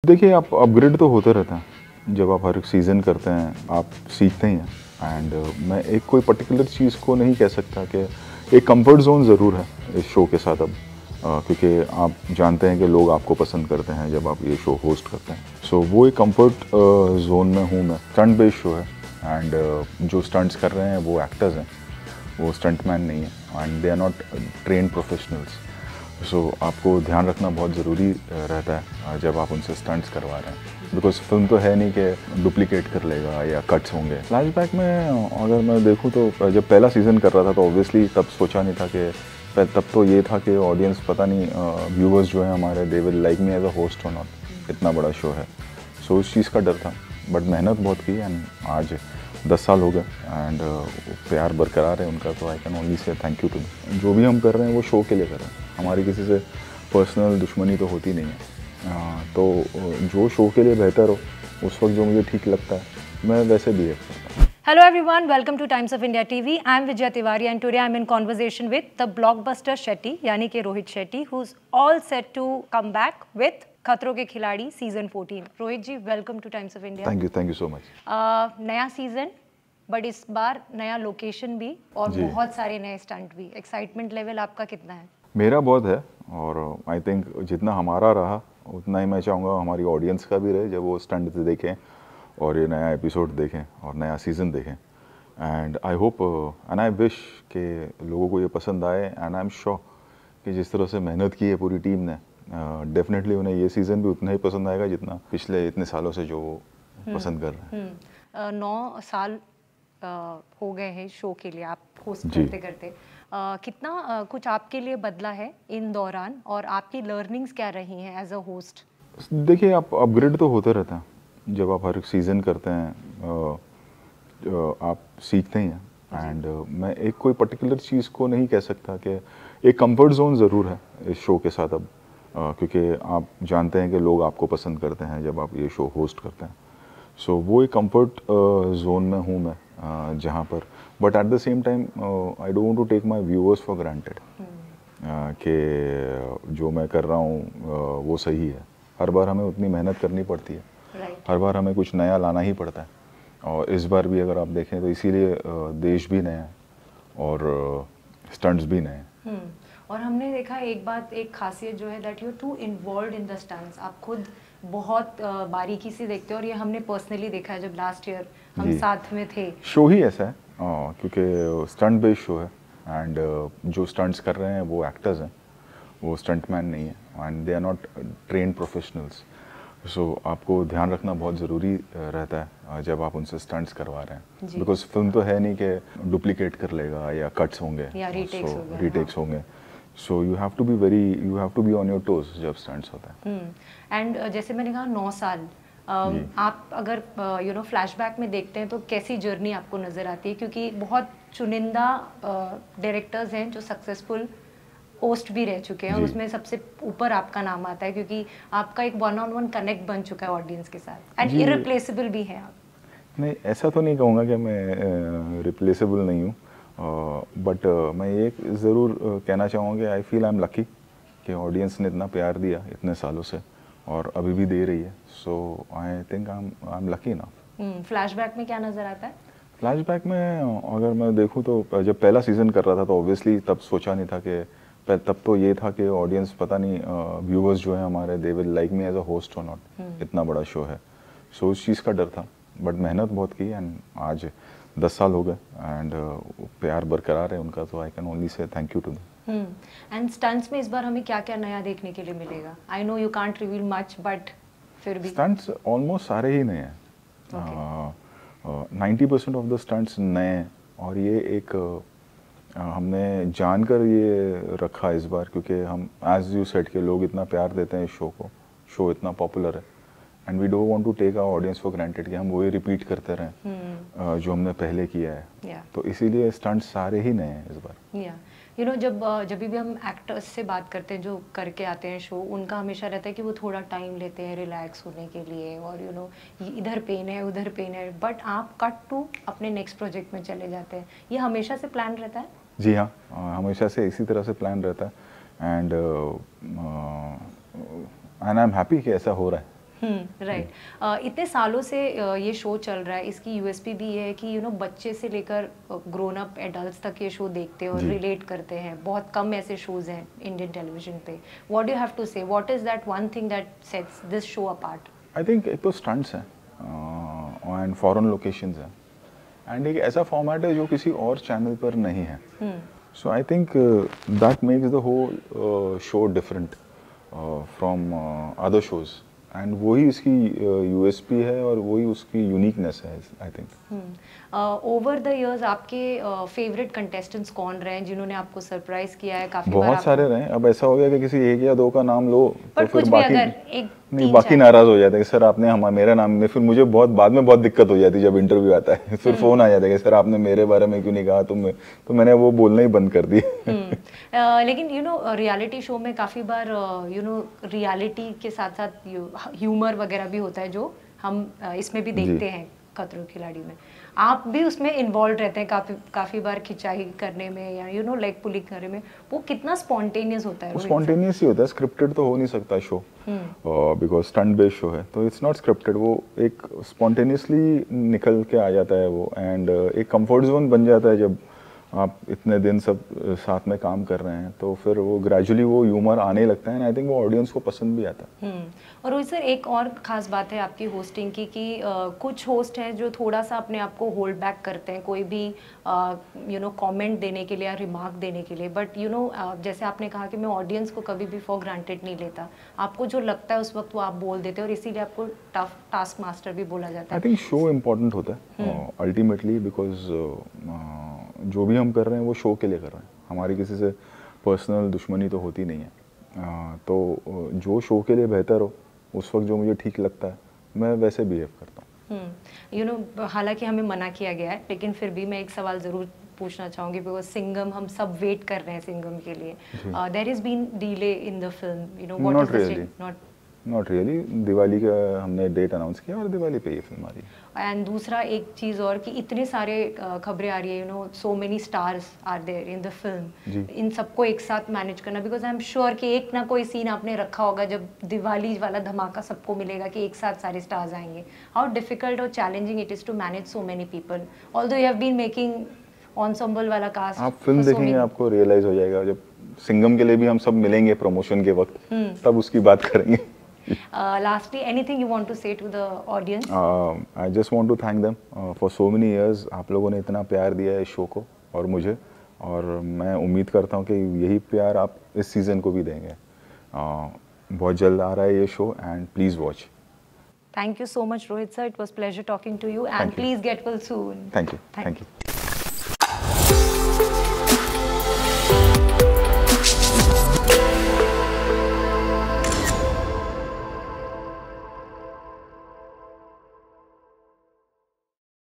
देखिए, आप अपग्रेड तो होते रहता है। जब आप हर एक सीज़न करते हैं, आप सीखते ही हैं। एंड मैं एक कोई पर्टिकुलर चीज़ को नहीं कह सकता कि एक कंफर्ट जोन ज़रूर है इस शो के साथ अब, क्योंकि आप जानते हैं कि लोग आपको पसंद करते हैं जब आप ये शो होस्ट करते हैं। सो वो एक कंफर्ट जोन में हूँ मैं। स्टंट बेस्ड शो है एंड जो स्टंट्स कर रहे हैं वो एक्टर्स हैं, वो स्टंटमैन नहीं है and they are not trained professionals. So आपको ध्यान रखना बहुत ज़रूरी रहता है जब आप उनसे स्टंट्स करवा रहे हैं, बिकॉज फिल्म तो है नहीं कि डुप्लीकेट कर लेगा या कट्स होंगे। फ्लैशबैक में अगर मैं देखूँ तो जब पहला सीज़न कर रहा था तो ऑब्वियसली तब सोचा नहीं था कि तब तो ये था कि ऑडियंस पता नहीं व्यूअर्स जो हैं हमारे they will like me as a host or not. इतना बड़ा शो है, सो उस चीज़ का डर था। बट मेहनत बहुत की एंड आज 10 साल हो गए एंड प्यार बरकरार है उनका, तो I can only say thank you to. जो भी हम कर रहे हैं वो शो के लिए कर रहे हैं, हमारी किसी से पर्सनल दुश्मनी तो होती नहीं है। तो जो शो के लिए बेहतर हो उस वक्त जो मुझे ठीक लगता है मैं वैसे बिहेव करता हूँ। Hello everyone, welcome to Times of India TV. I am Vijaya Tiwari and today I am in conversation with the blockbuster Shetty, यानी कि Rohit Shetty, who's all set to come back with खतरों के खिलाड़ी season 14. Rohit ji, welcome to Times of India. Thank you so much. नया season, but इस बार नया location भी और बहुत सारे नए स्टंट भी। एक्साइटमेंट लेवल आपका कितना है? मेरा बहुत है और आई थिंक जितना हमारा रहा उतना ही मैं चाहूँगा हमारी ऑडियंस का भी रहे जब वो स्टंट देखें और ये नया एपिसोड देखें और नया सीज़न देखें। And I hope and I wish कि लोगों को ये पसंद आए एंड आई एम श्योर कि जिस तरह से मेहनत की है पूरी टीम ने, डेफिनेटली उन्हें ये सीज़न भी उतना ही पसंद आएगा जितना पिछले इतने सालों से जो वो पसंद कर रहे हैं। 9 साल हो गए हैं शो के लिए आप होस्ट करते करते। कितना कुछ आपके लिए बदला है इन दौरान और आपकी लर्निंग्स क्या रही हैं एज अ होस्ट? देखिए, आप अपग्रेड तो होते रहता है। जब आप हर एक सीज़न करते हैं आप सीखते ही हैं। एंड मैं एक कोई पर्टिकुलर चीज़ को नहीं कह सकता कि एक कंफर्ट जोन ज़रूर है इस शो के साथ अब, क्योंकि आप जानते हैं कि लोग आपको पसंद करते हैं जब आप ये शो होस्ट करते हैं। सो वो एक कंफर्ट जोन में हूँ मैं, जहाँ पर but at the same time I don't want to take my viewers for granted कि जो मैं कर रहा हूँ वो सही है। हर बार हमें उतनी मेहनत करनी पड़ती है, हर बार हमें कुछ नया लाना ही पड़ता है। और इस बार भी अगर आप देखें तो इसीलिए देश भी नया है और स्टंट्स भी नए हैं। और हमने देखा एक खासियत जो है that you too involved in the stunts. आप खुद बहुत बारीकी से देखते हो और ये हमने पर्सनली देखा है जब लास्ट ईयर हम साथ में थे। शो ही ऐसा है क्योंकि स्टंट बेस्ड शो है एंड जो स्टंट्स कर रहे हैं वो एक्टर्स हैं, वो स्टंटमैन नहीं है and they are not trained professionals. So आपको ध्यान रखना बहुत ज़रूरी रहता है जब आप उनसे स्टंट्स करवा रहे हैं, बिकॉज फिल्म तो है नहीं कि डुप्लीकेट कर लेगा या कट्स होंगे या रीटेक्स होंगे। So you have to be on your toes जब स्टंट्स होता है। एंड जैसे मैंने कहा 9 साल, आप अगर फ्लैशबैक में देखते हैं तो कैसी जर्नी आपको नज़र आती है? क्योंकि बहुत चुनिंदा डायरेक्टर्स हैं जो सक्सेसफुल होस्ट भी रह चुके हैं और उसमें सबसे ऊपर आपका नाम आता है क्योंकि आपका एक 1-on-1 कनेक्ट बन चुका है ऑडियंस के साथ एंड इररिप्लेसेबल भी है आप। नहीं, ऐसा तो नहीं कहूँगा कि मैं रिप्लेसेबल नहीं हूँ, बट मैं ये ज़रूर कहना चाहूँगा कि I feel I am lucky कि ऑडियंस ने इतना प्यार दिया इतने सालों से और अभी भी दे रही है। So I think I am lucky ना। फ्लैशबैक में क्या नज़र आता है? फ्लैशबैक में अगर मैं देखूँ तो जब पहला सीज़न कर रहा था तो ऑब्वियसली तब सोचा नहीं था कि तब तो ये था कि ऑडियंस पता नहीं व्यूअर्स जो हैं हमारे they will like me as a host or not. इतना बड़ा शो है, सो उस चीज़ का डर था। बट मेहनत बहुत की एंड आज 10 साल हो गए एंड प्यार बरकरार है उनका, तो I can only say thank you to them. And stunts में इस बार हमें क्या क्या नया देखने के लिए मिलेगा? I know you can't reveal much but फिर भी स्टंट्स ऑलमोस्ट सारे ही नए हैं। 90% ऑफ द स्टंट्स नए हैं और ये एक हमने जानकर ये रखा इस बार क्योंकि हम एज यू सेड के लोग इतना प्यार देते हैं इस शो को, शो इतना पॉपुलर है and we don't want to take our audience for granted कि हम वही रिपीट करते रहें जो हमने पहले किया है। तो इसीलिए स्टंट्स सारे ही नए हैं इस बार। जब भी हम एक्टर्स से बात करते हैं जो करके आते हैं शो, उनका हमेशा रहता है कि वो थोड़ा टाइम लेते हैं रिलैक्स होने के लिए और इधर पेन है उधर पेन है, बट आप कट टू अपने नेक्स्ट प्रोजेक्ट में चले जाते हैं। ये हमेशा से प्लान रहता है? जी हाँ, हमेशा से इसी तरह से प्लान रहता है एंड आई एम हैप्पी कि ऐसा हो रहा है। राइट। इतने सालों से ये शो चल रहा है, इसकी यूएसपी भी ये है कि बच्चे से लेकर ग्रोन अप एडल्ट्स तक ये शो देखते हैं और रिलेट करते हैं। बहुत कम ऐसे शोज हैं इंडियन टेलीविजन पे। What do you have to say, what is that one thing that sets this show apart? I think एक तो स्टंट्स हैं एंड फॉरेन लोकेशंस हैं, एंड एक ऐसा फॉर्मेट है जो किसी और चैनल पर नहीं है। So I think that makes the whole show different from other shows, and वही इसकी यूएसपी है और वही उसकी यूनिकनेस है I think. Over the years आपके फेवरेट कंटेस्टेंट्स कौन रहे हैं जिन्होंने आपको सरप्राइज किया है? काफी बहुत सारे रहे। अब ऐसा हो गया कि किसी एक या दो का नाम लो तो फिर बाकी नहीं, बाकी नाराज हो जाते हैं कि सर आपने मेरा नाम नहीं। फिर मुझे बहुत बाद में बहुत दिक्कत हो जाती है जब इंटरव्यू आता है, फिर फोन आ जाता है कि सर आपने मेरे बारे में क्यों नहीं कहा, तो मैंने वो बोलना ही बंद कर दिया। लेकिन रियलिटी शो में काफी बार रियलिटी के साथ साथ ह्यूमर वगैरह भी होता है जो हम इसमें भी देखते हैं खतरों के खिलाड़ी में। आप भी उसमें इन्वॉल्व रहते हैं काफी बार खिंचाई करने में या लेग पुलिंग करने में। वो कितना स्पॉन्टेनियस होता है? स्पॉन्टेनियस ही होता है, स्क्रिप्टेड तो हो नहीं सकता show, because stunt based show है, तो इट्स नॉट स्क्रिप्टेड। वो एक स्पॉन्टेनियसली निकल के आ जाता है वो, एंड एक कंफर्ट जोन बन जाता है जब आप इतने दिन सब साथ में काम कर रहे हैं, तो फिर वो ग्रेजुअली वो ह्यूमर आने लगता है, आई थिंक वो ऑडियंस को पसंद भी आता है। और रोहित सर, एक और खास बात है आपकी होस्टिंग की कि कुछ होस्ट हैं जो थोड़ा सा अपने आप को होल्ड बैक करते हैं कोई भी कमेंट देने के लिए या रिमार्क देने के लिए, बट जैसे आपने कहा कि मैं ऑडियंस को कभी भी फॉर ग्रांटेड नहीं लेता। आपको जो लगता है उस वक्त वो आप बोल देते हैं और इसीलिए आपको टफ टास्क मास्टर भी बोला जाता है। आई थिंक शो इम्पोर्टेंट होता है अल्टीमेटली, बिकॉज जो भी हम कर रहे हैं वो शो के लिए कर रहे हैं, हमारी किसी से पर्सनल दुश्मनी तो होती नहीं है। तो जो शो के लिए बेहतर हो उस वक्त जो मुझे ठीक लगता है मैं वैसे बिहेव करता हूँ। हालांकि हमें मना किया गया है, लेकिन फिर भी मैं एक सवाल ज़रूर पूछना चाहूँगी, बिकॉज सिंघम हम सब वेट कर रहे हैं सिंघम के लिए। There is been delay in the film, what is the state? Not really. Diwali का हमने डेट अनाउंस किया और दिवाली पे ये फिल्म आ रही है। एंड दूसरा एक चीज़ और कि इतने सारे खबरें आ रही है, so many stars are there in the film, इन सबको एक साथ मैनेज करना, बिकॉज आई एम श्योर कि एक ना कोई सीन आपने रखा होगा जब दिवाली वाला धमाका सबको मिलेगा कि एक साथ सारे स्टार्स आएंगे। हाउ डिफिकल्ट और challenging it is to manage so many people, although you have been making ensemble वाला कास्ट। आप फिल्म देखेंगे आपको रियलाइज हो जाएगा, जब सिंघम के लिए भी हम सब मिलेंगे प्रमोशन के वक्त, तब उसकी बात करेंगे। Lastly, anything you want to say to the audience? I just want to thank them for so many years. आप लोगों ने इतना प्यार दिया है इस शो को और मुझे, और मैं उम्मीद करता हूँ कि यही प्यार आप इस सीज़न को भी देंगे। बहुत जल्द आ रहा है ये show, and please watch. Thank you so much, Rohit sir. It was pleasure talking to you, and please get well soon. Thank you.